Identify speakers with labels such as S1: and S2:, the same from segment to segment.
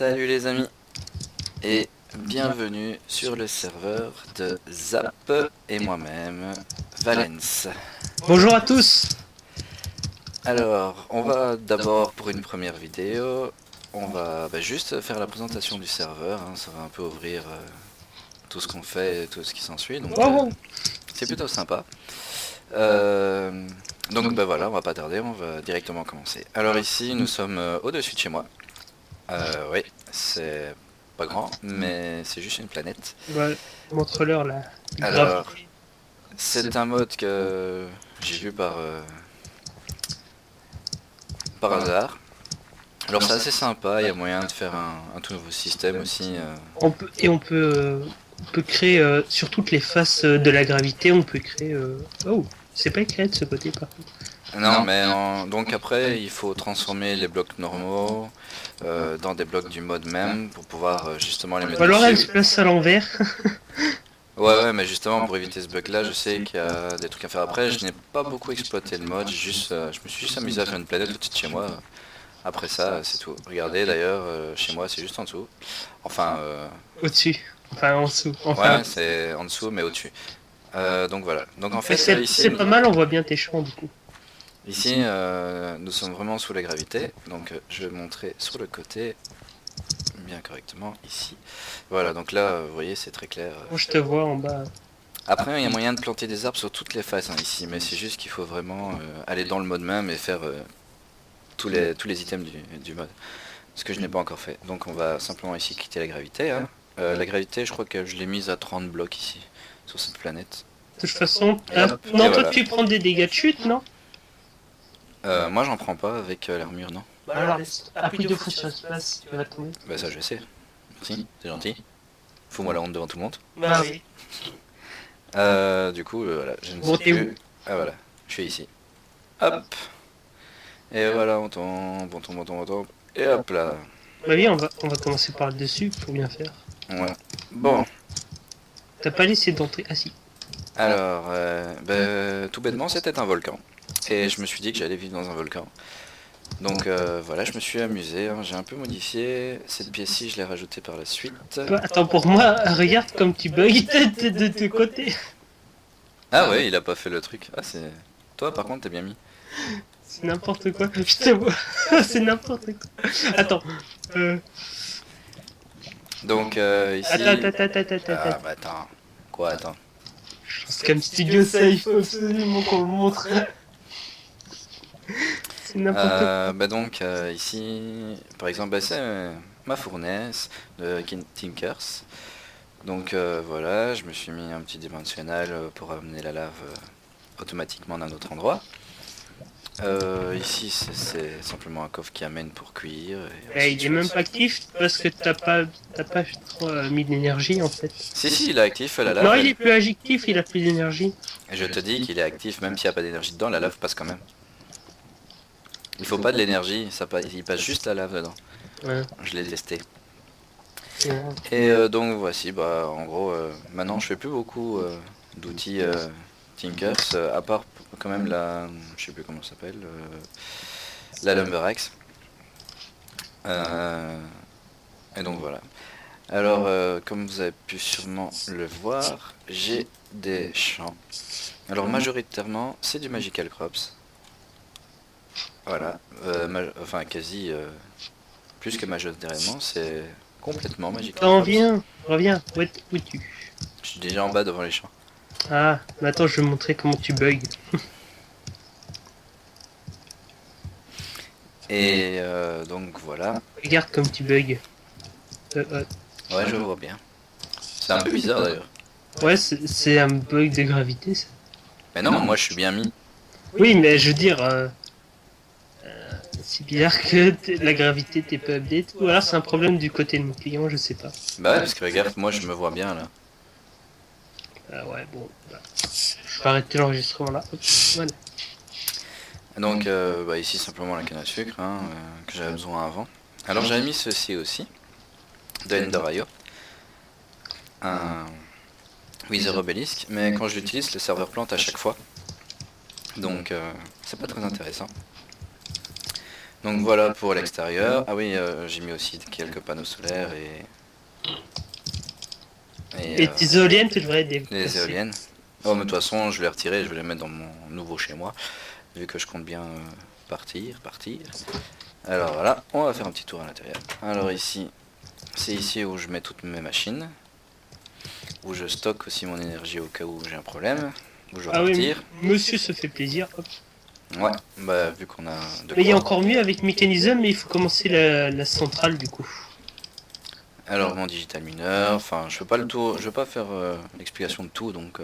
S1: Salut les amis et bienvenue sur le serveur de Zap et moi-même, Valence.
S2: Bonjour à tous.
S1: Alors, on va d'abord pour une première vidéo, on va juste faire la présentation du serveur, hein, ça va un peu ouvrir tout ce qu'on fait et tout ce qui s'ensuit, donc
S2: Wow.
S1: c'est plutôt sympa. Donc voilà, on va pas tarder, on va directement commencer. Alors ici, nous sommes au-dessus de chez moi. Oui, c'est pas grand, mais c'est juste une planète.
S2: Voilà, montre-leur la
S1: Alors,
S2: gravité.
S1: c'est un mode que j'ai vu par hasard. Alors c'est assez sympa, il y a moyen de faire un tout nouveau système aussi.
S2: On peut créer sur toutes les faces de la gravité, on peut créer. Oh, c'est pas écrit de ce côté par contre.
S1: Non, mais donc après, il faut transformer les blocs normaux dans des blocs du mode même pour pouvoir justement les
S2: Ou alors elle se
S1: modifier.
S2: place à l'envers.
S1: Ouais, mais justement pour éviter ce bug-là, je sais qu'il y a des trucs à faire. Après, je n'ai pas beaucoup exploité le mode, je me suis juste amusé à faire une planète au-dessus de chez moi. Après ça, c'est tout. Regardez d'ailleurs, chez moi, c'est juste en dessous. Enfin,
S2: Au-dessus. Enfin en dessous. Enfin.
S1: ouais, c'est en dessous, mais au-dessus. Donc voilà. Donc en
S2: Mais
S1: fait,
S2: c'est pas mal, on voit bien tes champs du coup.
S1: ici nous sommes vraiment sous la gravité. Donc je vais montrer sur le côté, bien correctement, ici. Voilà, donc là, vous voyez, c'est très clair.
S2: Moi je te vois en bas.
S1: Après, il y a moyen de planter des arbres sur toutes les faces hein, ici, mais c'est juste qu'il faut vraiment aller dans le mode même et faire tous les items du mode. Ce que je n'ai pas encore fait. Donc on va simplement ici quitter la gravité. Hein. La gravité, je crois que je l'ai mise à 30 blocs ici, sur cette planète.
S2: De toute façon,
S1: Et hop,
S2: non,
S1: et
S2: toi
S1: voilà.
S2: tu prends des dégâts de chute, non?
S1: Moi j'en prends pas avec l'armure, non.
S2: Bah alors, appuie deux fois sur l'espace, tu vas tomber.
S1: Bah ça je sais. Merci, c'est gentil. Fous-moi la honte devant tout le monde.
S2: Bah oui.
S1: Du coup, voilà, je ne
S2: Bon,
S1: sais
S2: t'es
S1: plus.
S2: où?
S1: Ah voilà, je suis ici. Hop. Et voilà, on tombe, on tombe, on tombe, on tombe. Et hop là.
S2: Bah oui, on va commencer par le dessus pour bien faire.
S1: Ouais. Bon,
S2: T'as pas laissé d'entrée. Ah si.
S1: alors, tout bêtement, c'était un volcan. Et je me suis dit que j'allais vivre dans un volcan. Donc voilà, je me suis amusé, hein, j'ai un peu modifié. Cette pièce-ci, je l'ai rajoutée par la suite.
S2: Attends, pour moi, regarde comme tu bugs de tes côtés.
S1: Ah ouais, il a pas fait le truc. Ah c'est... Toi par contre, t'es bien mis.
S2: C'est n'importe quoi. Je te vois. C'est n'importe quoi. Attends.
S1: Donc ici...
S2: Attends.
S1: Ah bah attends. Quoi, attends.
S2: C'est comme studio ça, il faut absolument qu'on le montre. C'est n'importe quoi.
S1: Bah donc ici, par exemple, bah, c'est ma fournaise de Tinkers. Donc voilà, je me suis mis un petit dimensionnel pour amener la lave automatiquement d'un autre endroit. Ici c'est simplement un coffre qui amène pour cuire. Et
S2: Il est même pas actif parce que t'as pas trop mis d'énergie en fait.
S1: si, il est actif, la lave.
S2: Non, il est plus actif, il a plus d'énergie.
S1: Et je te dis qu'il est actif, même s'il n'y a pas d'énergie dedans, la lave passe quand même. Il faut pas de l'énergie, il passe juste la lave dedans.
S2: Ouais.
S1: Je l'ai testé.
S2: Ouais.
S1: Et donc voici, bah en gros, maintenant je fais plus beaucoup d'outils Tinkers, à part quand même la, je sais plus comment ça s'appelle, la Lumber Axe. Et donc voilà. Alors, comme vous avez pu sûrement le voir, j'ai des champs. Alors majoritairement, c'est du Magical Crops. Voilà, enfin quasi, plus que majoritairement, c'est complètement Magical Crops.
S2: Reviens, où es-tu?
S1: Je suis déjà en bas devant les champs.
S2: Ah, mais attends, je vais montrer comment tu bugs.
S1: Et donc voilà.
S2: Regarde comme tu bugs.
S1: Ouais, je vois bien. C'est un peu bizarre d'ailleurs.
S2: Ouais, c'est un bug de gravité ça.
S1: Mais non, moi je suis bien mis.
S2: Oui, mais je veux dire, c'est bizarre que la gravité t'est pas update. Ou alors c'est un problème du côté de mon client, je sais pas.
S1: Bah ouais, parce que regarde, moi je me vois bien là.
S2: Ah ouais, bon. Bah, je vais arrêter l'enregistrement là. Hop, voilà.
S1: Donc bah, ici simplement la canne à sucre hein, que j'avais besoin avant. Alors j'avais mis ceci aussi, de Ender.io. Un Wither Obelisk, mais quand je l'utilise, le serveur plante à chaque fois. Donc c'est pas très intéressant. Donc voilà pour l'extérieur. Ah oui, j'ai mis aussi quelques panneaux solaires et
S2: Et tes éoliennes, tu devrais les
S1: les
S2: déplacer.
S1: éoliennes. Oh, mais de toute façon, je vais les retirer, je vais les mettre dans mon nouveau chez moi, vu que je compte bien partir. Alors voilà, on va faire un petit tour à l'intérieur. Alors ici, c'est ici où je mets toutes mes machines, où je stocke aussi mon énergie au cas où j'ai un problème, où je dois
S2: Ah oui,
S1: partir.
S2: monsieur se fait plaisir. Hop.
S1: Ouais, bah vu qu'on a de
S2: Mais il y a
S1: quoi.
S2: encore mieux avec mécanisme, mais il faut commencer la centrale du coup.
S1: Alors mon digital mineur, enfin je fais pas le tour, je vais pas faire l'explication de tout, donc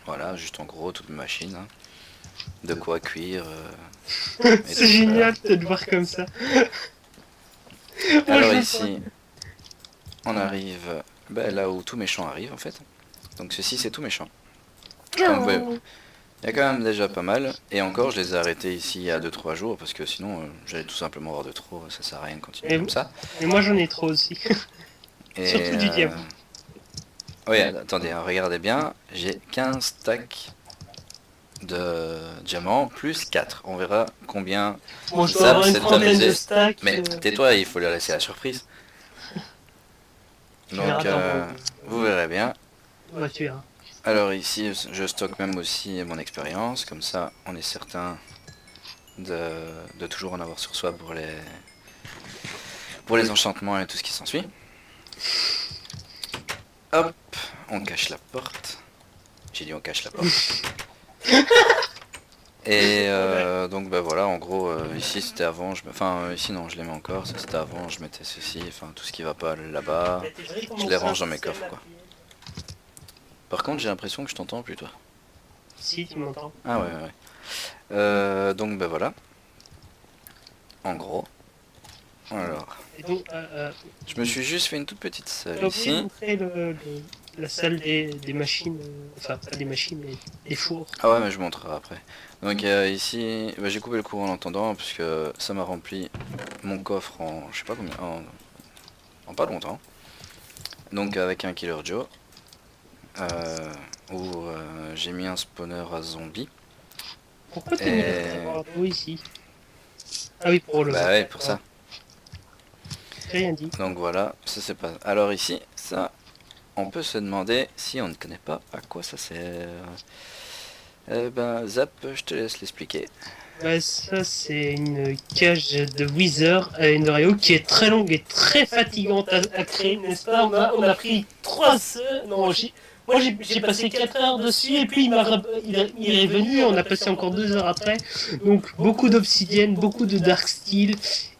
S1: voilà, juste en gros toutes mes machines, hein. De quoi cuire et
S2: C'est
S1: tout, voilà.
S2: génial de te voir comme ça. Moi
S1: Alors
S2: je veux pas.
S1: ici, on arrive là où tous mes champs arrivent en fait. Donc ceci c'est tous mes champs. Comme vous voyez, il y a quand même déjà pas mal. Et encore, je les ai arrêtés ici il y a 2-3 jours parce que sinon j'allais tout simplement avoir de trop. Ça sert à rien de continuer
S2: Et,
S1: comme ça.
S2: et moi j'en ai trop aussi.
S1: Et
S2: Surtout du diamant.
S1: oui, attendez, hein, regardez bien. J'ai 15 stacks de diamants plus 4. On verra combien
S2: Bon, je dois
S1: Zap
S2: avoir une
S1: s'est
S2: trentaine de
S1: amusé.
S2: stacks.
S1: Mais tais-toi, il faut leur laisser la surprise.
S2: Tu verras
S1: Donc vous verrez bien.
S2: Ouais, tu verras.
S1: Alors ici, je stocke même aussi mon expérience. Comme ça, on est certain de toujours en avoir sur soi pour les enchantements et tout ce qui s'ensuit. Hop, on cache la porte. J'ai dit on cache la porte. Et donc bah voilà, en gros, ici c'était avant, enfin ici non, je les mets encore, ça c'était avant, je mettais ceci, enfin tout ce qui va pas là-bas, je les range dans mes coffres quoi. Par contre j'ai l'impression que je t'entends plus toi.
S2: Si, tu m'entends.
S1: Ah ouais, ouais. Donc bah voilà, en gros. Alors,
S2: Et donc,
S1: je me suis juste fait une toute petite salle
S2: tu as oublié de
S1: ici.
S2: montrer la salle des machines, enfin pas des machines, mais des fours.
S1: Ah ouais, mais je montrerai après. Donc ici, bah, j'ai coupé le courant en l'entendant parce que ça m'a rempli mon coffre en je sais pas combien, en pas longtemps. Donc avec un Killer Joe, où j'ai mis un spawner à zombies.
S2: Pourquoi t'as mis
S1: Et
S2: un drapeau ici? Ah oui, pour le
S1: bah
S2: vent.
S1: ouais, pour ça.
S2: J'ai rien dit.
S1: Donc voilà, ça c'est pas. Alors ici, ça, on peut se demander si on ne connaît pas à quoi ça sert. Ben Zap, je te laisse l'expliquer.
S2: Ouais, ça c'est une cage de Wither à Endorio qui est très longue et très fatigante à créer, n'est-ce pas? On a pris 3 heures. Non, moi j'ai passé 4 heures dessus et puis il est venu, on a passé encore 2 heures après. Donc beaucoup d'obsidienne, beaucoup de dark steel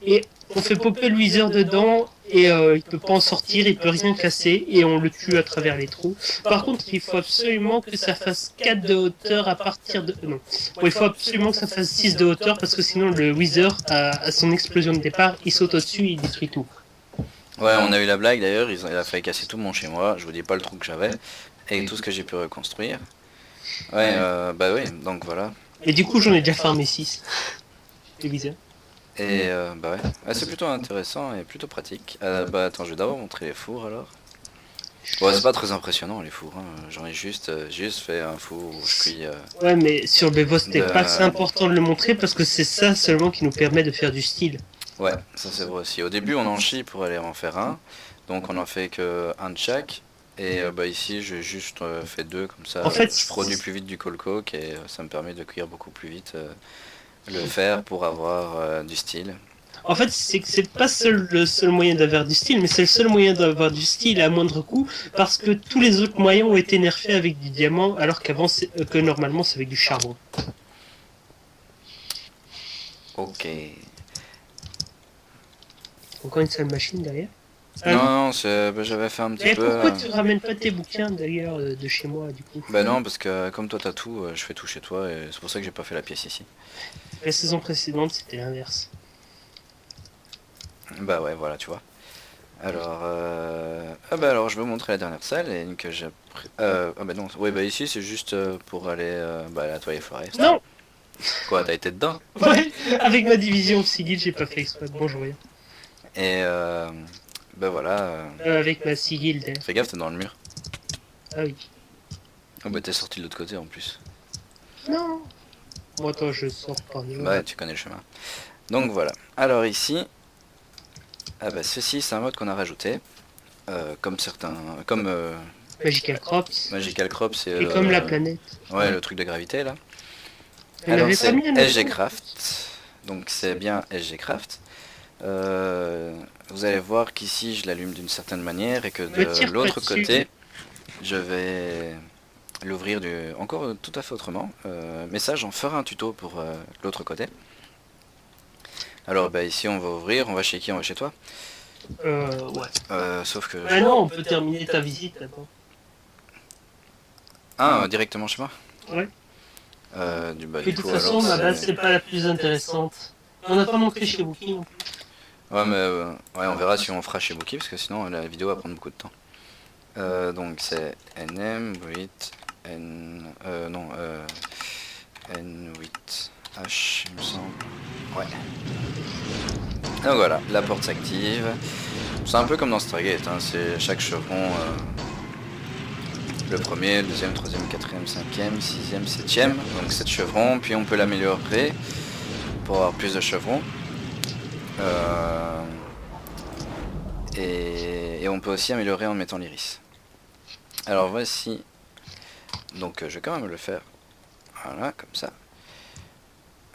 S2: et on fait popper le Wither dedans et il peut pas en sortir, il peut rien casser et on le tue à travers les trous. Par contre, il faut absolument que ça fasse 4 de hauteur à partir de... Non. Bon, il faut absolument que ça fasse 6 de hauteur parce que sinon le Wither, à son explosion de départ, il saute au-dessus et il détruit tout.
S1: Ouais, on a eu la blague d'ailleurs, il a failli casser tout mon chez moi, je vous dis pas le trou que j'avais, et tout ce que j'ai pu reconstruire. Ouais, bah oui, donc voilà.
S2: Et du coup, j'en ai déjà farmé 6. Les Wither.
S1: Et bah ouais, ah, c'est plutôt intéressant et plutôt pratique. Bah attends, je vais d'abord montrer les fours alors. Bon, c'est pas très impressionnant les fours, hein. J'en ai juste fait un four où je cuis.
S2: Ouais, mais sur le Bevo, c'était
S1: De-
S2: pas assez important de le montrer parce que c'est ça seulement qui nous permet de faire du style.
S1: Ouais, ça c'est vrai aussi. Au début, on en chie pour aller en faire un, donc on en fait que un de chaque. Et bah ici, j'ai juste fait deux, comme ça
S2: En fait,
S1: je produis plus vite du coal coke et ça me permet de cuire beaucoup plus vite le fer pour avoir du style.
S2: En fait, c'est que c'est pas le seul moyen d'avoir du style, mais c'est le seul moyen d'avoir du style à moindre coût, parce que tous les autres moyens ont été nerfés avec du diamant, alors qu'avant, que normalement, c'est avec du charbon.
S1: Ok.
S2: Encore une seule machine derrière.
S1: Non, non, bah, j'avais fait un petit
S2: Et
S1: peu.
S2: pourquoi tu ramènes pas tes bouquins d'ailleurs de chez moi, du coup?
S1: Bah non, parce que comme toi t'as tout, je fais tout chez toi et c'est pour ça que j'ai pas fait la pièce ici.
S2: La saison précédente, c'était l'inverse.
S1: Bah ouais, voilà, tu vois. Alors, ah bah alors je vais vous montrer la dernière salle et que j'ai ah bah non, ouais bah ici c'est juste pour aller bah, à la toile forest.
S2: Non.
S1: Quoi, t'as été dedans?
S2: Ouais, avec ma division Sigil, j'ai pas fait exprès. Bon, je reviens.
S1: Et bah voilà,
S2: Avec ma Sigil d'air.
S1: fais gaffe, t'es dans le mur.
S2: Ah oui.
S1: Oh bah t'es sorti de l'autre côté en plus.
S2: Non. Bon, attends, je sors par niveau.
S1: Bah ouais, tu connais le chemin. Donc voilà. Alors ici, ah bah, ceci c'est un mode qu'on a rajouté. Comme certains... Comme
S2: Magical Crops.
S1: Magical Crop, c'est
S2: Et comme la planète.
S1: ouais, le truc de gravité là.
S2: On
S1: Alors
S2: n'avait pas
S1: c'est
S2: mis un autre.
S1: SGCraft. Donc c'est bien SGCraft. Vous allez voir qu'ici je l'allume d'une certaine manière et que
S2: Me tire
S1: de
S2: pas
S1: l'autre
S2: dessus.
S1: côté je vais l'ouvrir encore tout à fait autrement. Mais ça j'en ferai un tuto pour l'autre côté. Alors bah ici on va ouvrir, on va chez qui? On va chez toi?
S2: Ouais.
S1: Sauf que...
S2: Ah non, on peut terminer ta visite d'abord.
S1: Ah, directement chez moi?
S2: Ouais.
S1: Du
S2: De toute façon, ma base, c'est pas la plus intéressante. On n'a pas montré chez Wookie non plus.
S1: Ouais, mais ouais, on verra si on fera chez Bookie parce que sinon la vidéo va prendre beaucoup de temps. Donc c'est NM8 non N8H il me semble. Ouais. Donc voilà, la porte s'active. C'est un peu comme dans Stargate, hein, c'est chaque chevron le premier, le deuxième, troisième, quatrième, cinquième, sixième, septième. Donc 7 chevrons, puis on peut l'améliorer pour avoir plus de chevrons. Et on peut aussi améliorer en mettant l'iris. Alors voici, donc je vais quand même le faire, voilà, comme ça.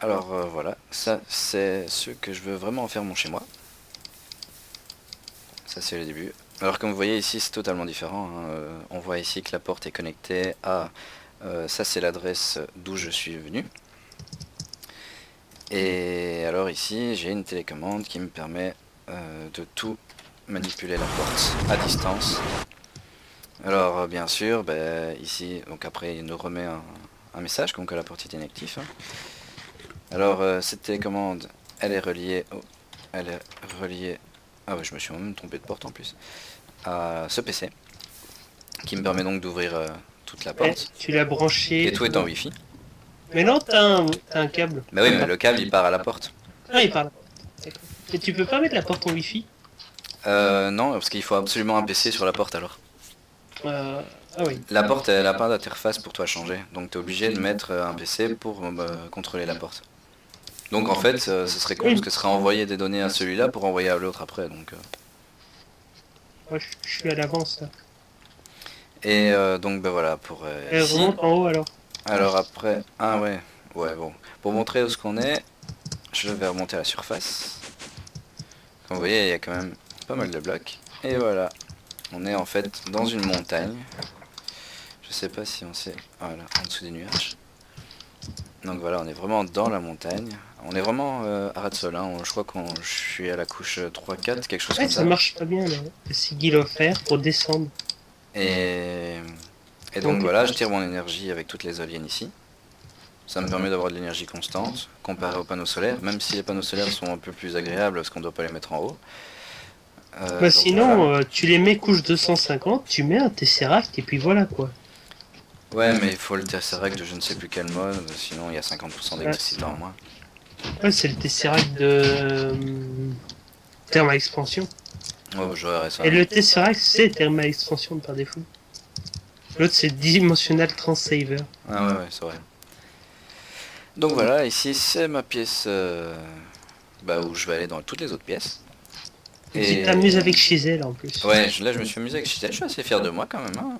S1: Alors voilà, ça c'est ce que je veux vraiment en faire mon chez moi. Ça c'est le début. Alors comme vous voyez ici c'est totalement différent, hein. On voit ici que la porte est connectée à, ça c'est l'adresse d'où je suis venu. Et alors ici j'ai une télécommande qui me permet de tout manipuler la porte à distance. Alors bien sûr, ici, donc après il nous remet un message comme que la porte est inactive. Hein. Alors cette télécommande, elle est reliée, ah ouais, je me suis même trompé de porte en plus, à ce PC, qui me permet donc d'ouvrir toute la
S2: Ouais,
S1: porte.
S2: tu l'as branché.
S1: Et tout est en wifi.
S2: Mais non, t'as un câble.
S1: Bah oui, mais le câble il part à la porte.
S2: Ah, il parle. D'accord. Et tu peux pas mettre la porte en Wi-Fi.
S1: Non, parce qu'il faut absolument un PC sur la porte alors.
S2: Ah oui.
S1: La porte, elle n'a pas d'interface pour toi changer, donc tu es obligé de mettre un PC pour contrôler la porte. Donc en fait, ce serait con parce que ce serait envoyer des données à celui-là pour envoyer à l'autre après. Donc,
S2: Moi, je suis à l'avance là.
S1: et donc voilà pour
S2: Elle
S1: ici.
S2: remonte en haut alors.
S1: Alors après, ah ouais, ouais bon. Pour montrer où ce qu'on est, je vais remonter à la surface. Comme vous voyez, il y a quand même pas mal de blocs. Et voilà, on est en fait dans une montagne. Je sais pas si on sait, voilà, en dessous des nuages. Donc voilà, on est vraiment dans la montagne. On est vraiment à ras de sol, hein. Je crois que je suis à la couche 3-4, quelque chose
S2: Ouais,
S1: comme
S2: ça marche pas bien là. Le sigil offert pour descendre.
S1: Et, et donc voilà, je tire mon énergie avec toutes les éoliennes ici. Ça me permet d'avoir de l'énergie constante, comparé aux panneaux solaires, même si les panneaux solaires sont un peu plus agréables parce qu'on ne doit pas les mettre en haut.
S2: Bah sinon,
S1: voilà.
S2: tu les mets couche 250, tu mets un Tesseract et puis voilà quoi.
S1: Ouais, mais il faut le Tesseract de je ne sais plus quel mode, sinon il y a 50% d'électricité en moins.
S2: Ouais, c'est le Tesseract de Thermal Expansion.
S1: Ouais, je verrai ça.
S2: Et le Tesseract, c'est Thermal Expansion par défaut. L'autre, c'est Dimensional Transceiver.
S1: Ah ouais, c'est vrai. Donc voilà, ici c'est ma pièce où je vais aller dans toutes les autres pièces.
S2: Et tu t'amuses avec Chisel en plus.
S1: Ouais, là je me suis amusé avec Chisel, je suis assez fier de moi quand même, hein.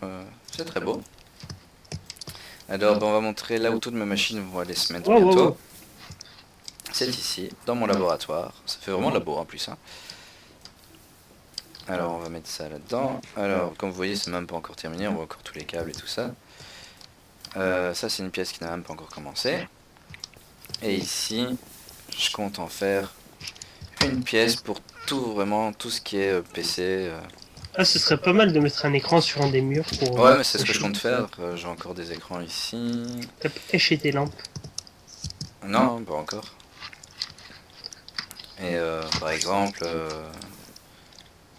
S1: C'est très beau. Alors on va montrer là où toutes mes machines vont aller se mettre bientôt. C'est ici, dans mon laboratoire. Ça fait vraiment labo en plus. Hein. Alors on va mettre ça là-dedans. Alors comme vous voyez c'est même pas encore terminé, on voit encore tous les câbles et tout ça. Ça c'est une pièce qui n'a même pas encore commencé. Et ici, je compte en faire une pièce pour vraiment tout ce qui est PC.
S2: Ah, ce serait pas mal de mettre un écran sur un des murs pour...
S1: Ouais, mais c'est ce que je compte faire. J'ai encore des écrans ici.
S2: T'as pas caché tes lampes?
S1: Non, pas encore. Et par exemple,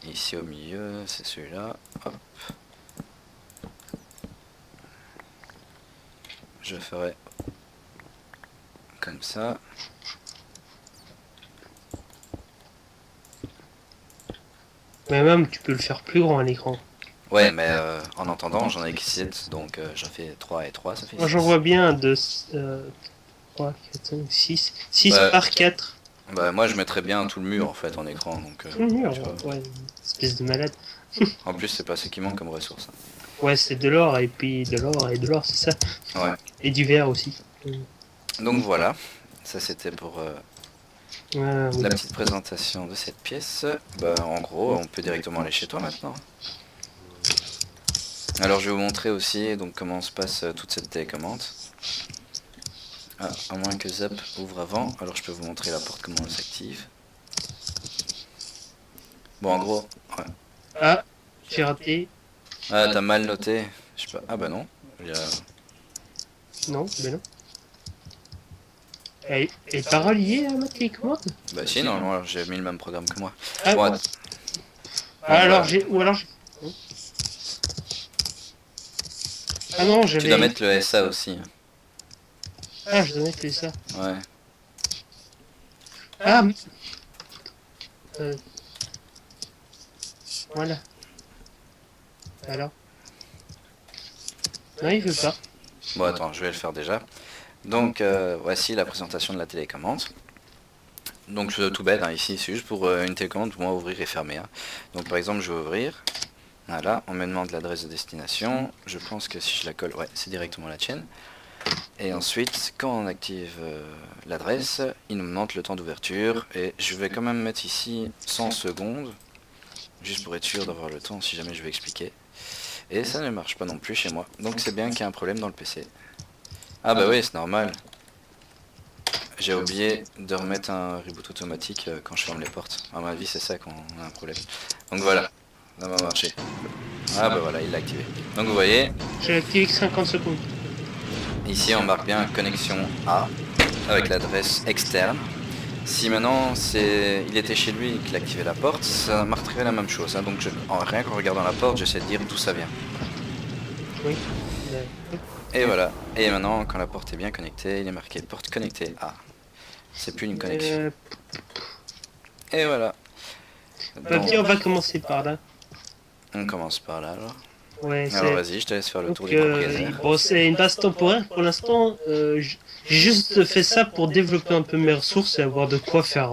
S1: ici au milieu, c'est celui-là. Hop. Je ferai comme ça.
S2: Mais même, tu peux le faire plus grand à l'écran.
S1: Ouais, mais en entendant, j'en ai que 7, donc j'en fais 3 et 3, ça fait 6.
S2: Moi, j'en vois bien de 3, 4, 5, 6. 6
S1: Ouais.
S2: par 4.
S1: Bah moi je mettrais bien tout le mur en fait en écran, donc
S2: Tout le mur,
S1: tu vois.
S2: ouais, espèce de malade.
S1: En plus c'est pas ce qui manque comme ressource,
S2: Ouais, c'est de l'or, et puis de l'or, et de l'or, c'est ça.
S1: hein. Ouais.
S2: Et du verre aussi.
S1: Donc voilà, ça c'était pour
S2: Oui.
S1: la petite présentation de cette pièce. Bah en gros on peut directement aller chez toi maintenant. Alors je vais vous montrer aussi donc comment se passe toute cette télécommande. Ah, à moins que Zap ouvre avant, alors je peux vous montrer la porte comment elle s'active. Bon en gros, ouais.
S2: Ah, j'ai raté.
S1: Ah t'as mal noté, je sais pas, ah bah non. Il y a...
S2: Non, ben non. Elle est pas reliée à ma télécommande?
S1: Bah si normalement alors, j'ai mis le même programme que moi.
S2: Ah,
S1: Bon, donc
S2: alors
S1: voilà.
S2: j'ai. Ou alors j'ai. Ah non,
S1: Tu dois
S2: j'avais.
S1: mettre le SA aussi.
S2: Ah, je dois mettre ça.
S1: Ouais.
S2: Ah, euh, voilà. Alors. Non, il veut pas.
S1: Bon attends, je vais le faire déjà. Donc voici la présentation de la télécommande. Donc tout bête, hein, ici c'est juste pour une télécommande pour moi ouvrir et fermer. Hein. Donc par exemple je vais ouvrir. Voilà, on me demande l'adresse de destination. Je pense que si je la colle, ouais, c'est directement la tienne. Et ensuite, quand on active l'adresse, il nous demande le temps d'ouverture. Et je vais quand même mettre ici 100 secondes. Juste pour être sûr d'avoir le temps si jamais je vais expliquer. Et ça ne marche pas non plus chez moi. Donc c'est bien qu'il y a un problème dans le PC. Ah bah oui, c'est normal. J'ai oublié de remettre un reboot automatique quand je ferme les portes. À mon avis, c'est ça qu'on a un problème. Donc voilà, ça va marcher. Ah bah voilà, il l'a activé. Donc vous voyez,
S2: J'ai activé que 50 secondes.
S1: ici on marque bien connexion A avec l'adresse externe. Si maintenant il était chez lui et qu'il activait la porte, ça marquerait la même chose. Hein. Donc rien qu'en regardant la porte, j'essaie de dire d'où ça vient.
S2: Oui.
S1: Et voilà. Et maintenant, quand la porte est bien connectée, il est marqué porte connectée A. C'est plus une connexion. Et voilà. Donc,
S2: Ok, on va commencer par là.
S1: on commence par là alors.
S2: Ouais,
S1: Alors
S2: c'est.
S1: vas-y, je te laisse faire le
S2: Donc,
S1: tour des propriétaires.
S2: bon, c'est une base temporaire pour l'instant. J'ai juste fait ça pour développer un peu mes ressources et avoir de quoi faire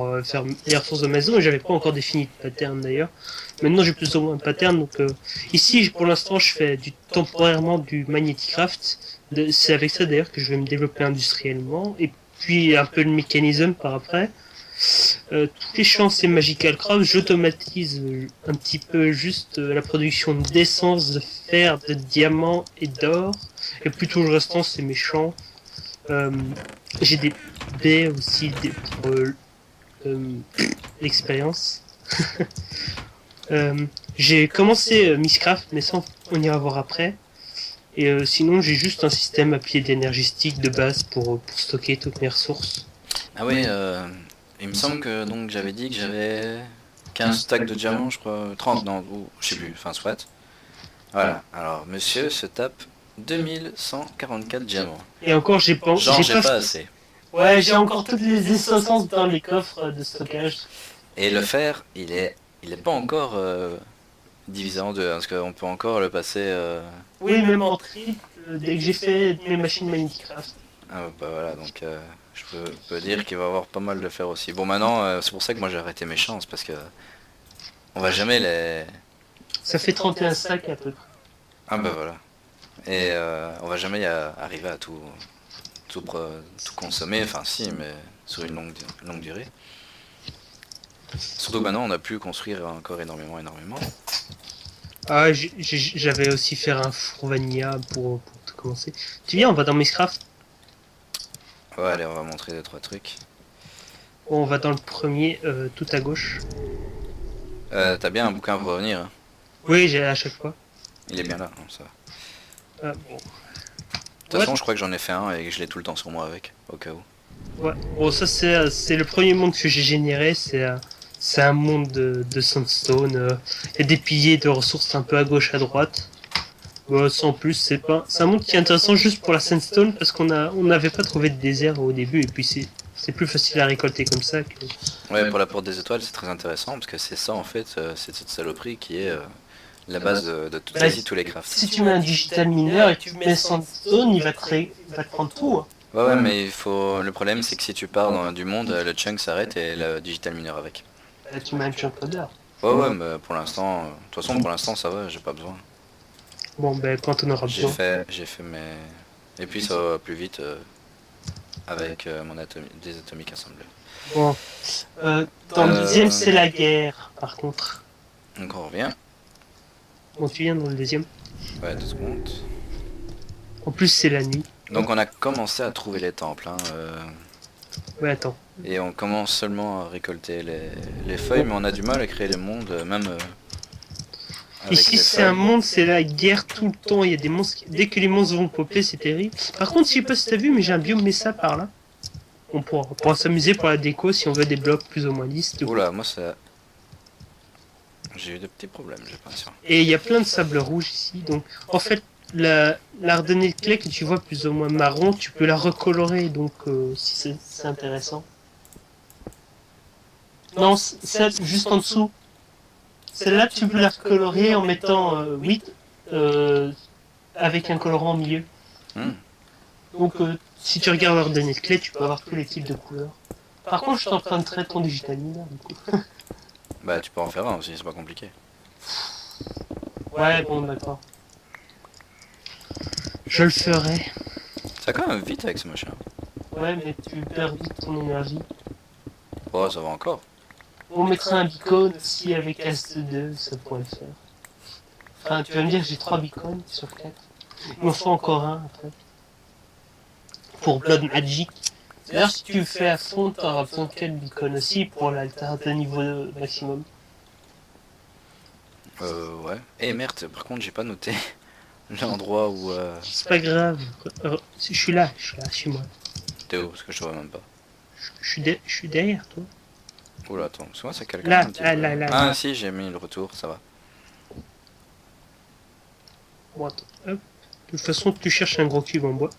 S2: les ressources de maison. Et j'avais pas encore défini de pattern d'ailleurs. Maintenant, j'ai plus ou moins un pattern. Donc, ici, pour l'instant, je fais temporairement du Magneticraft. C'est avec ça d'ailleurs que je vais me développer industriellement. Et puis, un peu de mécanisme par après. Tous les champs c'est Magical Craft, j'automatise un petit peu juste la production d'essence, de fer, de diamants et d'or. Et puis tout le restant c'est mes champs. Euh, j'ai des baies aussi pour l'expérience. J'ai commencé Misscraft, mais ça on ira voir après. Et sinon j'ai juste un système à pied d'énergistique de base pour stocker toutes mes ressources.
S1: Ah oui, il me semble que donc j'avais dit que j'avais 15 stacks de diamants, je crois. 30, non, ou je sais plus, enfin soit. Voilà, alors monsieur se tape 2144 diamants.
S2: Et encore j'ai pas...
S1: Genre j'ai pas assez.
S2: Ouais, j'ai encore toutes les essences dans les coffres de stockage.
S1: Et le fer, il est pas encore divisé en deux, hein, parce qu'on peut encore le passer...
S2: Oui, même en triple, dès que j'ai fait mes machines Minecraft.
S1: Ah bah voilà, donc je peux dire qu'il va y avoir pas mal de fer aussi. Bon maintenant, c'est pour ça que moi j'ai arrêté mes chances, parce que on va jamais les...
S2: Ça fait 31 stacks à peu près.
S1: Ah bah voilà. Et on va jamais arriver à tout consommer, enfin si, mais sur une longue durée. Surtout que maintenant on a pu construire encore énormément.
S2: Ah, j'avais aussi faire un four vanilla pour tout commencer. Tu viens, on va dans Minecraft.
S1: Ouais, allez, on va montrer 2-3 trucs.
S2: On va dans le premier, tout à gauche.
S1: T'as bien un bouquin pour revenir, hein.
S2: Oui, j'ai à chaque fois.
S1: Il est bien là, hein, ça va.
S2: Bon.
S1: De toute façon, je crois que j'en ai fait un et que je l'ai tout le temps sur moi avec, au cas où.
S2: Ouais. Bon, ça c'est le premier monde que j'ai généré. C'est un monde de sandstone. Il y a des piliers de ressources un peu à gauche, à droite. Sans plus, c'est un monde qui est intéressant juste pour la sandstone parce on n'avait pas trouvé de désert au début et puis c'est plus facile à récolter comme ça que...
S1: Ouais, pour la porte des étoiles, c'est très intéressant parce que c'est ça en fait, c'est cette saloperie qui est la base de quasi tous les crafts.
S2: Si tu mets un digital mineur et que tu mets sandstone, il va te prendre tout. Hein.
S1: Ouais, mais il faut. Le problème, c'est que si tu pars dans du monde, le chunk s'arrête et le digital mineur avec.
S2: Tu mets un encoder.
S1: Ouais, mais pour l'instant. De toute façon, pour l'instant, ça va, j'ai pas besoin.
S2: Bon, ben, quand on aura besoin.
S1: J'ai fait mes. Et puis ça va plus vite avec des atomiques assemblés.
S2: Bon. Dans le deuxième, c'est la guerre, par contre.
S1: Donc on revient.
S2: Bon, tu viens dans le deuxième.
S1: Ouais, 2 secondes.
S2: En plus, c'est la nuit.
S1: Donc on a commencé à trouver les temples. Hein,
S2: Ouais, attends.
S1: et on commence seulement à récolter les feuilles, mais on a du mal à créer les mondes, même avec
S2: Ici,
S1: les
S2: c'est un
S1: feuilles.
S2: monde, c'est la guerre tout le temps. Il y a des monstres. Dès que les monstres vont popper, c'est terrible. Par contre, je sais pas si t'as vu, mais j'ai un biome Mesa par là. On pourra s'amuser pour la déco si on veut des blocs plus ou moins lisses.
S1: Oula, moi ça. J'ai eu de petits problèmes, j'ai l'impression.
S2: Et il y a plein de sable rouge ici. Donc, en fait, l'ardennée de clé que tu vois plus ou moins marron, tu peux la recolorer. Donc, si c'est intéressant. Non, celle juste en dessous. Celle-là, tu peux la recolorer en mettant 8 avec un colorant au milieu.
S1: Hmm.
S2: Donc, si tu regardes l'ordonnée de clé, tu peux avoir tous les types de couleurs. Par contre, je suis en train de traiter ton digital mineur, du coup.
S1: Bah tu peux en faire un aussi, c'est pas compliqué.
S2: Ouais, bon, d'accord. Je le ferai.
S1: Ça va quand même vite avec ce machin.
S2: Ouais, mais tu perds vite ton énergie.
S1: Oh, ça va encore.
S2: On mettra un beacon aussi avec S2, ça pourrait le faire. Enfin, tu vas me dire, j'ai 3 beacons sur 4. Il m'en faut encore un après. Pour Blood Magic. D'ailleurs, si tu le fais à fond, t'auras besoin de quel beacon aussi pour l'altar de niveau maximum.
S1: Ouais. Et merde, par contre j'ai pas noté l'endroit où...
S2: C'est pas grave. Je suis là, suis moi.
S1: T'es où? Parce que je te vois même pas.
S2: Je suis derrière toi.
S1: Oula, attends, parce que moi ça calcule
S2: Là,
S1: un petit
S2: là,
S1: peu.
S2: là, là.
S1: Ah
S2: là.
S1: si, j'ai mis le retour, ça va.
S2: Bon, attends, hop. De toute façon, tu cherches un gros cube en bois.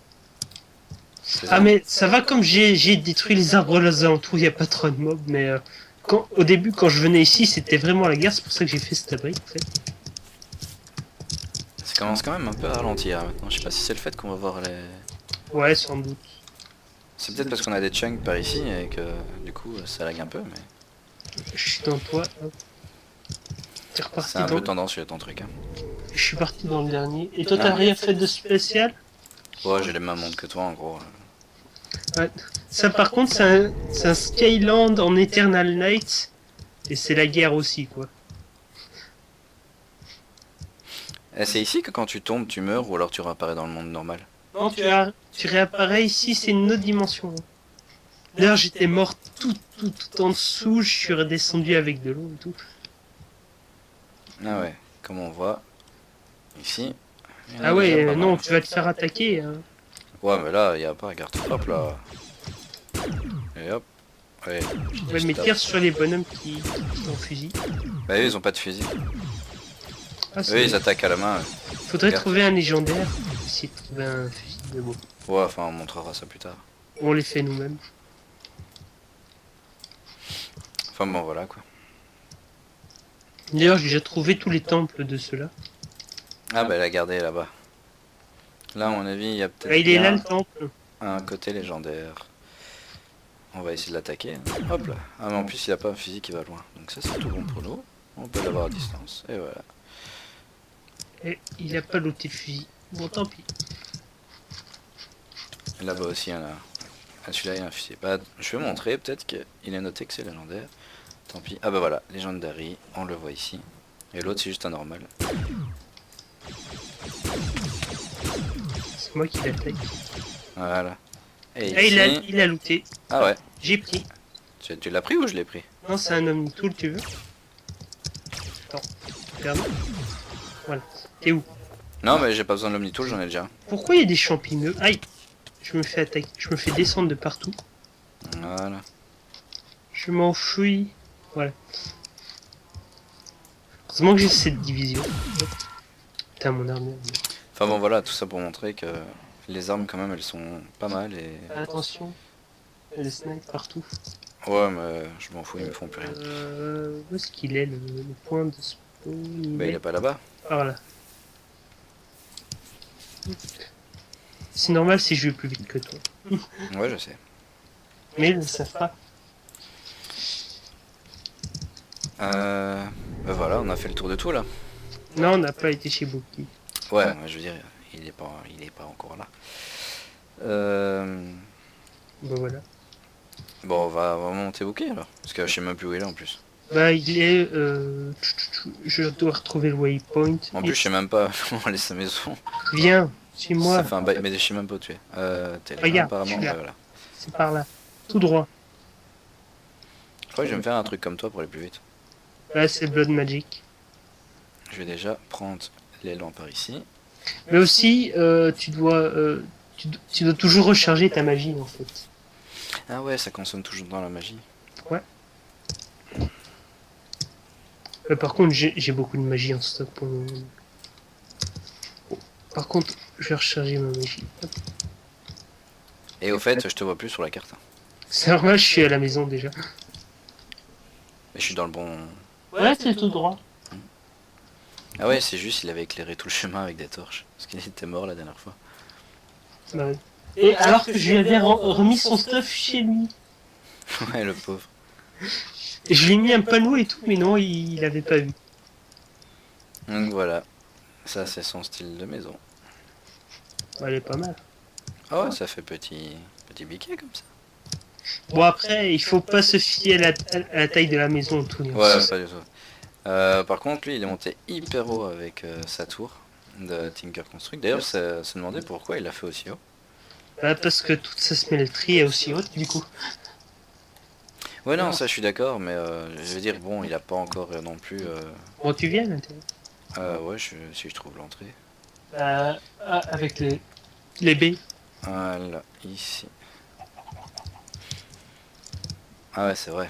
S1: C'est
S2: Ah,
S1: ça.
S2: mais ça va comme j'ai détruit les arbres aux alentours, il n'y a pas trop de mobs, mais au début, quand je venais ici, c'était vraiment la guerre, c'est pour ça que j'ai fait cet abri, en fait.
S1: Ça commence quand même un peu à ralentir maintenant. Je sais pas si c'est le fait qu'on va voir les...
S2: Ouais, sans doute.
S1: C'est peut-être parce qu'on a des chunks par ici et que du coup ça lag un peu, mais...
S2: Je suis dans toi, hop. T'es reparti
S1: C'est un
S2: dans...
S1: peu tendancieux ton truc. Hein.
S2: Je suis parti dans le dernier. Et toi,
S1: Ah.
S2: t'as rien fait de spécial?
S1: Ouais, j'ai les mêmes mondes que toi en gros.
S2: Ouais. Ça, par contre, c'est un Skyland en Eternal Night. Et c'est la guerre aussi, quoi.
S1: Et c'est ici que quand tu tombes tu meurs ou alors tu réapparais dans le monde normal?
S2: Non, tu réapparais ici, c'est une autre dimension. D'ailleurs, j'étais mort tout en dessous, je suis redescendu avec de l'eau et tout.
S1: Ah ouais, comme on voit ici. il y en a
S2: Ah ouais,
S1: déjà pas
S2: non,
S1: mal.
S2: tu vas te faire attaquer. Hein.
S1: Ouais, mais là, il y a pas, regarde. Hop là. Et hop. Ouais,
S2: Ouais,
S1: je
S2: mais
S1: tape.
S2: tire sur les bonhommes qui ont fusil.
S1: Bah eux, ils ont pas de fusil.
S2: Ah,
S1: Eux, ils attaquent à la main.
S2: faudrait
S1: regarde.
S2: trouver un légendaire. Essayer de trouver un fusil de bon.
S1: Ouais, enfin, on montrera ça plus tard.
S2: On les fait nous-mêmes.
S1: Enfin bon, voilà quoi.
S2: D'ailleurs, j'ai déjà trouvé tous les temples de ceux-là.
S1: Ah bah, elle a gardé là-bas. Là, à mon avis, il y a peut-être
S2: Ah, il est là
S1: bien
S2: le temple.
S1: un côté légendaire. On va essayer de l'attaquer. Hein. Hop là. Ah, mais en plus, il a pas un fusil qui va loin. Donc ça, c'est tout bon pour nous. On peut l'avoir à distance. Et voilà.
S2: Et il a pas looté le fusil. Bon, tant pis.
S1: Et là-bas aussi, il y en a. Ah, celui-là, il y a un fusil. Bah, je vais montrer. Peut-être qu'il est noté que c'est légendaire. Tant pis. Ah bah voilà, Legendary. On le voit ici. Et l'autre, c'est juste un normal.
S2: C'est moi qui l'attaque.
S1: Voilà. Et
S2: Ah,
S1: ici...
S2: il a looté.
S1: Ah ouais.
S2: J'ai pris.
S1: Tu l'as pris ou je l'ai pris?
S2: Non, c'est un Omnitool, tu veux? Attends, regarde. Voilà. T'es où?
S1: Non, mais j'ai pas besoin de l'Omnitool, j'en ai déjà un.
S2: Pourquoi il y a des champignons? Aïe! Je me fais attaquer. Je me fais descendre de partout.
S1: Voilà.
S2: Je m'enfuis. Voilà. Heureusement que j'ai cette division. Putain, mon armure.
S1: Enfin bon, voilà, tout ça pour montrer que les armes, quand même, elles sont pas mal et...
S2: Attention. Il y a des snipes partout.
S1: Ouais, mais je m'en fous, ils me font plus rien.
S2: Où est-ce qu'il est le point de spawn?
S1: Bah, il est pas là-bas.
S2: Par là. C'est normal si je vais plus vite que toi.
S1: Ouais, je sais.
S2: Mais ils ne le savent pas.
S1: Bah voilà, on a fait le tour de tout là.
S2: Non, on n'a pas été chez Bookie.
S1: Ouais, je veux dire, il est pas encore là. Euh...
S2: Bah voilà.
S1: Bon, on va monter Bouquet alors. Parce que je sais même plus où il est en plus.
S2: Bah il est... Je dois retrouver le waypoint.
S1: En plus, je sais même pas où on laisse sa maison.
S2: Viens, suis
S1: Ça
S2: moi.
S1: fait un bail, mais je sais même pas où tu es. T'es là,
S2: Regarde, je
S1: apparemment,
S2: suis
S1: ouais,
S2: là.
S1: voilà.
S2: C'est par là. Tout droit.
S1: Je crois que je vais me faire un truc comme toi pour aller plus vite.
S2: Là, c'est Blood Magic.
S1: Je vais déjà prendre l'élan par ici.
S2: Mais aussi, tu dois toujours recharger ta magie, en fait.
S1: Ah ouais, ça consomme toujours dans la magie.
S2: Ouais. Par contre, j'ai beaucoup de magie en stock pour le moment. Par contre, je vais recharger ma magie. Hop.
S1: Et au fait, je te vois plus sur la carte.
S2: C'est normal, je suis à la maison déjà.
S1: Mais je suis dans le bon...
S2: Ouais, c'est tout droit.
S1: Ah ouais, c'est juste, il avait éclairé tout le chemin avec des torches. Parce qu'il était mort la dernière fois.
S2: Bah ouais. Et alors que je lui avais remis son stuff chez lui.
S1: Ouais, le pauvre.
S2: Et je lui ai mis un panneau et tout, mais non, il avait pas vu.
S1: Donc voilà. Ça, c'est son style de maison.
S2: Bah, elle est pas mal.
S1: Ah ouais, ça fait petit biquet comme ça.
S2: Bon, après, il faut pas se fier à la taille de la maison, tout.
S1: Ouais, pas du tout. Par contre, lui, il est monté hyper haut avec sa tour de Tinker Construct. D'ailleurs, se demandait pourquoi il l'a fait aussi haut.
S2: Bah, parce que toute sa smelterie est aussi haute, du coup.
S1: Ouais, non, ça, je suis d'accord, mais je veux dire, bon, il a pas encore non plus...
S2: Bon, tu viens maintenant.
S1: ouais, si je trouve l'entrée.
S2: Avec les baies.
S1: Voilà, ici. Ah ouais, c'est vrai.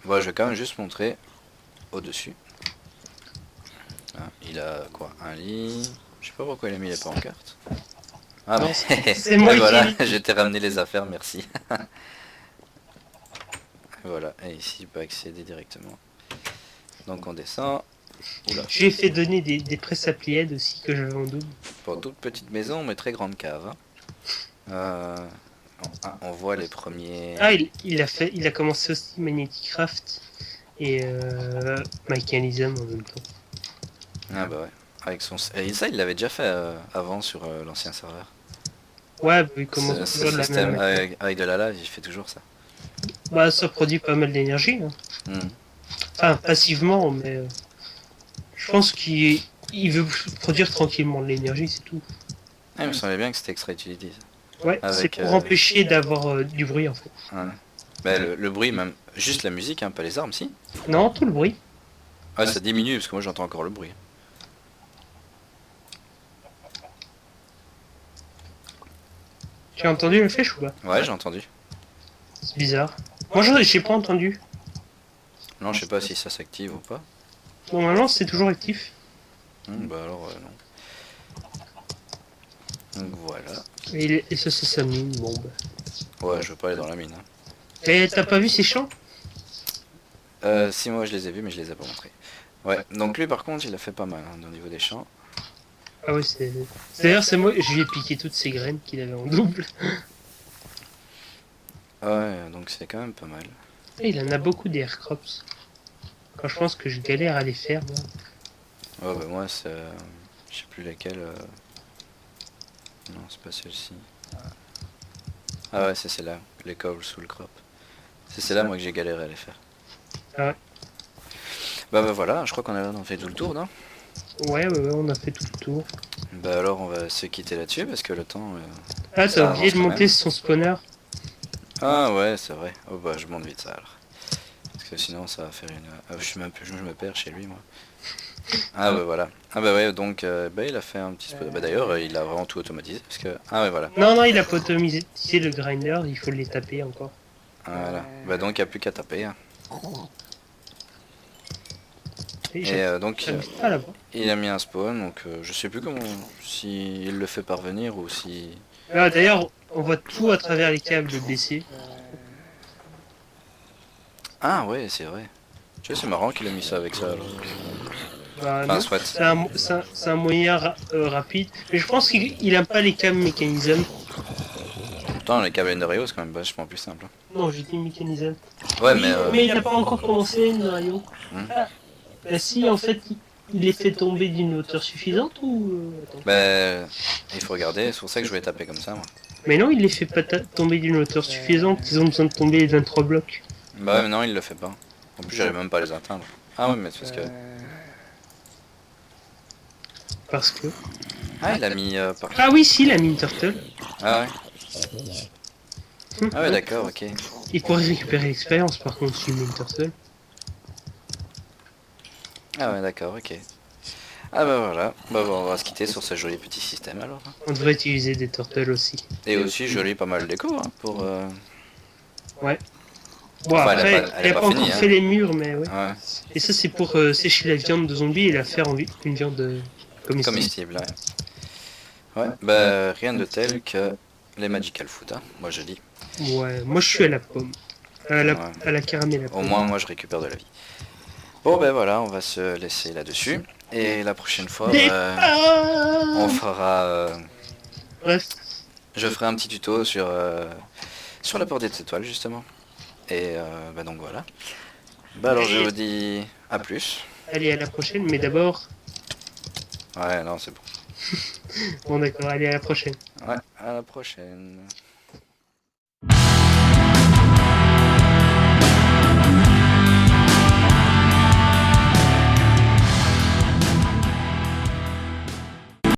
S1: Bon, je vais quand même juste montrer au-dessus. Ah, il a quoi? Un lit. Je sais pas pourquoi il a mis les pancartes. Ah
S2: Non,
S1: mais
S2: c'est moi
S1: et voilà,
S2: qui-
S1: je t'ai ramené les affaires, merci. Voilà, et ici il peut accéder directement. Donc on descend. Oula.
S2: Je lui ai fait donner des presses à plièdes aussi que j'avais en double.
S1: Pour toute petite maison, mais très grande cave. Hein. On voit les premiers...
S2: Ah, il a commencé aussi Magnetic Craft et Mechanism en même temps.
S1: Ah bah ouais. Avec son... Et ça, il l'avait déjà fait avant sur l'ancien serveur.
S2: Ouais, bah, il commence
S1: Ce
S2: toujours de la
S1: système
S2: même manière.
S1: avec de la lave, il fait toujours ça.
S2: Bah, ça produit pas mal d'énergie. Hein.
S1: Hmm.
S2: Enfin, passivement, mais je pense qu'il veut produire tranquillement de l'énergie, c'est tout.
S1: Ah, il me semblait bien que c'était Extra Utility.
S2: Ouais, c'est
S1: Avec,
S2: pour empêcher d'avoir du bruit en fait.
S1: Ouais. Bah, le bruit, même juste la musique, hein, pas les armes, si.
S2: Non, tout le bruit.
S1: Ouais, ça diminue parce que moi j'entends encore le bruit.
S2: Tu as entendu le flèche ou pas?
S1: Ouais, j'ai entendu.
S2: C'est bizarre. Moi, j'ai pas entendu.
S1: Non, je sais pas si ça s'active ou pas.
S2: Normalement, c'est toujours actif.
S1: Bah alors, non. Donc voilà.
S2: Et ça, c'est sa mine, bon bah.
S1: Ouais, je veux pas aller dans la mine. Hein.
S2: Et t'as pas vu ces champs?
S1: Si, moi je les ai vus, mais je les ai pas montrés. Ouais, donc lui par contre, il a fait pas mal hein, au niveau des champs.
S2: Ah ouais, c'est... D'ailleurs, c'est moi, je lui ai piqué toutes ces graines qu'il avait en double.
S1: Ouais, donc c'est quand même pas mal.
S2: Et il en a beaucoup des aircrops. Quand je pense que je galère à les faire, moi.
S1: Ouais, bah moi, c'est... je sais plus lesquels... Non, c'est pas celle-ci. Ah ouais, c'est celle-là, les cobbles sous le crop. C'est celle-là, moi, que j'ai galéré à les faire.
S2: Ah ouais.
S1: Bah voilà, je crois qu'on a fait tout le tour, non?
S2: Ouais, on a fait tout le tour.
S1: Bah alors, on va se quitter là-dessus, parce que le temps...
S2: Ah,
S1: ça
S2: t'as oublié
S1: avance
S2: de
S1: quand
S2: monter
S1: même.
S2: son spawner.
S1: Ah ouais, c'est vrai. Oh bah, je monte vite ça, alors. Parce que sinon, ça va faire une... Ah, je me perds chez lui, moi. Ah bah voilà. Ah bah ouais, donc bah, il a fait un petit... Bah d'ailleurs, il a vraiment tout automatisé, parce que... Ah ouais, voilà.
S2: Non, il a pas automatisé le grinder, il faut les taper encore.
S1: Voilà. Bah donc, il n'y a plus qu'à taper. Hein.
S2: Et
S1: Et donc,
S2: j'arrive pas à l'avoir.
S1: il a mis un spawn, donc je sais plus comment... Si il le fait parvenir ou si...
S2: Ah, d'ailleurs, on voit tout à travers les câbles BC.
S1: Ah ouais, c'est vrai. Tu vois, c'est marrant qu'il a mis ça avec ça, alors.
S2: Bah,
S1: Enfin,
S2: non,
S1: soit.
S2: c'est un moyen rapide. Mais je pense qu'il aime pas les câbles mécanismes.
S1: Pourtant, les câbles Enderio, c'est quand même vachement plus simple.
S2: Non, j'ai dit mécanisable.
S1: Ouais,
S2: Oui, mais il n'a pas encore commencé, Mario.
S1: Hmm.
S2: Ah, bah si, en fait, il est fait tomber d'une hauteur suffisante ou... Attends.
S1: Bah, il faut regarder, c'est pour ça que je voulais taper comme ça, moi.
S2: Mais non, il les fait pas tomber d'une hauteur suffisante, ils ont besoin de tomber les 23 blocs.
S1: Bah ouais, mais non, il le fait pas. En plus, j'allais même pas les atteindre. Ah ouais, mais c'est parce que...
S2: Parce que...
S1: Ah, il a mis...
S2: Ah oui, si, la mine turtle.
S1: Ah ouais. Ah ouais, d'accord, ok.
S2: Il pourrait récupérer l'expérience par contre sur une mine turtle.
S1: Ah ouais, d'accord, ok. Ah bah voilà, bah bon, on va se quitter sur ce joli petit système alors.
S2: On devrait utiliser des turtles aussi.
S1: Et aussi joli pas mal déco hein, pour...
S2: Ouais. Bon,
S1: Enfin,
S2: après,
S1: elle a pas
S2: encore
S1: fini, hein.
S2: fait les murs, mais ouais.
S1: Ouais,
S2: Et ça, c'est pour sécher la viande de zombie et la faire en une viande comestible.
S1: comestible, ouais. Ouais, bah rien de tel que les Magical Food, hein, moi je dis.
S2: Ouais, moi je suis à la pomme.
S1: Ouais.
S2: À la caramel à
S1: Au
S2: pomme.
S1: moins, moi je récupère de la vie. Bon ben voilà, on va se laisser là-dessus. Et la prochaine fois, on fera...
S2: Bref,
S1: je ferai un petit tuto sur la porte des étoiles justement. Et bah donc voilà. Bah alors je vous dis à plus.
S2: allez à la prochaine, mais d'abord...
S1: Ouais, non, c'est bon.
S2: Bon d'accord, allez à la prochaine.
S1: Ouais, à la prochaine.